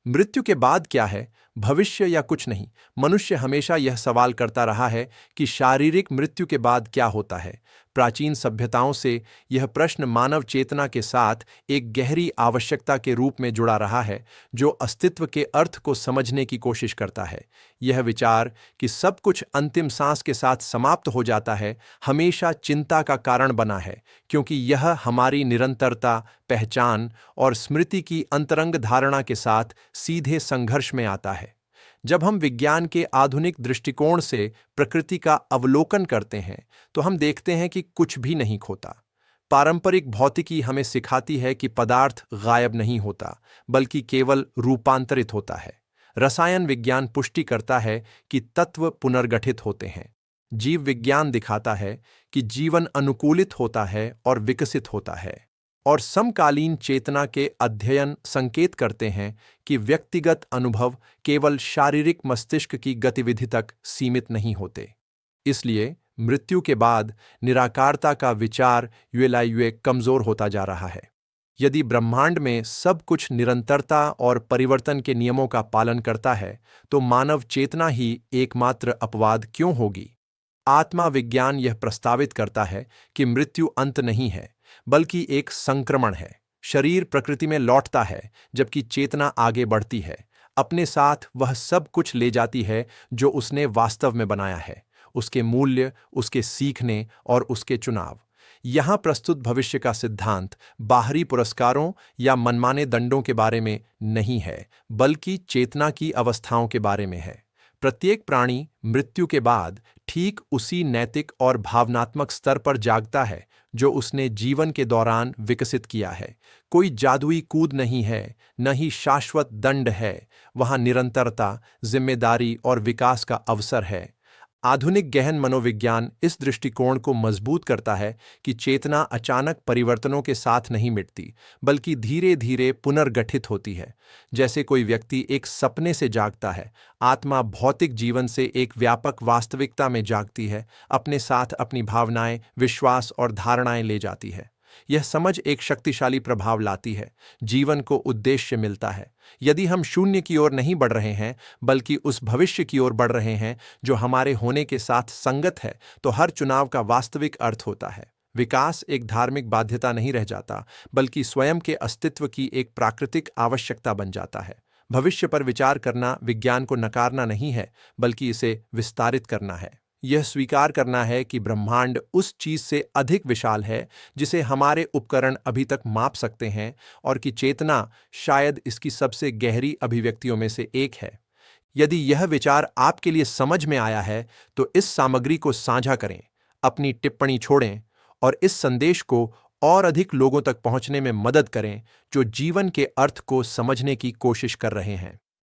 मृत्यु के बाद क्या है, भविष्य या कुछ नहीं? मनुष्य हमेशा यह सवाल करता रहा है कि शारीरिक मृत्यु के बाद क्या होता है। प्राचीन सभ्यताओं से यह प्रश्न मानव चेतना के साथ एक गहरी आवश्यकता के रूप में जुड़ा रहा है, जो अस्तित्व के अर्थ को समझने की कोशिश करता है। यह विचार कि सब कुछ अंतिम सांस के साथ समाप्त हो जाता है, हमेशा चिंता का कारण बना है, क्योंकि यह हमारी निरंतरता, पहचान और स्मृति की अंतरंग धारणा के साथ सीधे संघर्ष में आता है। जब हम विज्ञान के आधुनिक दृष्टिकोण से प्रकृति का अवलोकन करते हैं, तो हम देखते हैं कि कुछ भी नहीं खोता। पारंपरिक भौतिकी हमें सिखाती है कि पदार्थ गायब नहीं होता, बल्कि केवल रूपांतरित होता है। रसायन विज्ञान पुष्टि करता है कि तत्व पुनर्गठित होते हैं। जीव विज्ञान दिखाता है कि जीवन अनुकूलित होता है और विकसित होता है। और समकालीन चेतना के अध्ययन संकेत करते हैं कि व्यक्तिगत अनुभव केवल शारीरिक मस्तिष्क की गतिविधि तक सीमित नहीं होते। इसलिए मृत्यु के बाद निराकारता का विचार यूएलआईयूए कमजोर होता जा रहा है। यदि ब्रह्मांड में सब कुछ निरंतरता और परिवर्तन के नियमों का पालन करता है, तो मानव चेतना ही एकमात्र अपवाद क्यों होगी? आत्मा विज्ञान यह प्रस्तावित करता है कि मृत्यु अंत नहीं है, बल्कि एक संक्रमण है। शरीर प्रकृति में लौटता है, जबकि चेतना आगे बढ़ती है। अपने साथ वह सब कुछ ले जाती है जो उसने वास्तव में बनाया है, उसके मूल्य, उसके सीखने और उसके चुनाव। यहाँ प्रस्तुत भविष्य का सिद्धांत बाहरी पुरस्कारों या मनमाने दंडों के बारे में नहीं है, बल्कि चेतना की अवस्थाओं के बारे में है। प्रत्येक प्राणी मृत्यु के बाद ठीक उसी नैतिक और भावनात्मक स्तर पर जागता है जो उसने जीवन के दौरान विकसित किया है। कोई जादुई कूद नहीं है, न ही शाश्वत दंड है। वहाँ निरंतरता, जिम्मेदारी और विकास का अवसर है। आधुनिक गहन मनोविज्ञान इस दृष्टिकोण को मजबूत करता है कि चेतना अचानक परिवर्तनों के साथ नहीं मिटती, बल्कि धीरे धीरे पुनर्गठित होती है। जैसे कोई व्यक्ति एक सपने से जागता है, आत्मा भौतिक जीवन से एक व्यापक वास्तविकता में जागती है, अपने साथ अपनी भावनाएं, विश्वास और धारणाएं ले जाती है। यह समझ एक शक्तिशाली प्रभाव लाती है। जीवन को उद्देश्य मिलता है। यदि हम शून्य की ओर नहीं बढ़ रहे हैं, बल्कि उस भविष्य की ओर बढ़ रहे हैं जो हमारे होने के साथ संगत है, तो हर चुनाव का वास्तविक अर्थ होता है। विकास एक धार्मिक बाध्यता नहीं रह जाता, बल्कि स्वयं के अस्तित्व की एक प्राकृतिक आवश्यकता बन जाता है। भविष्य पर विचार करना विज्ञान को नकारना नहीं है, बल्कि इसे विस्तारित करना है। यह स्वीकार करना है कि ब्रह्मांड उस चीज से अधिक विशाल है जिसे हमारे उपकरण अभी तक माप सकते हैं, और कि चेतना शायद इसकी सबसे गहरी अभिव्यक्तियों में से एक है। यदि यह विचार आपके लिए समझ में आया है, तो इस सामग्री को साझा करें, अपनी टिप्पणी छोड़ें और इस संदेश को और अधिक लोगों तक पहुंचने में मदद करें जो जीवन के अर्थ को समझने की कोशिश कर रहे हैं।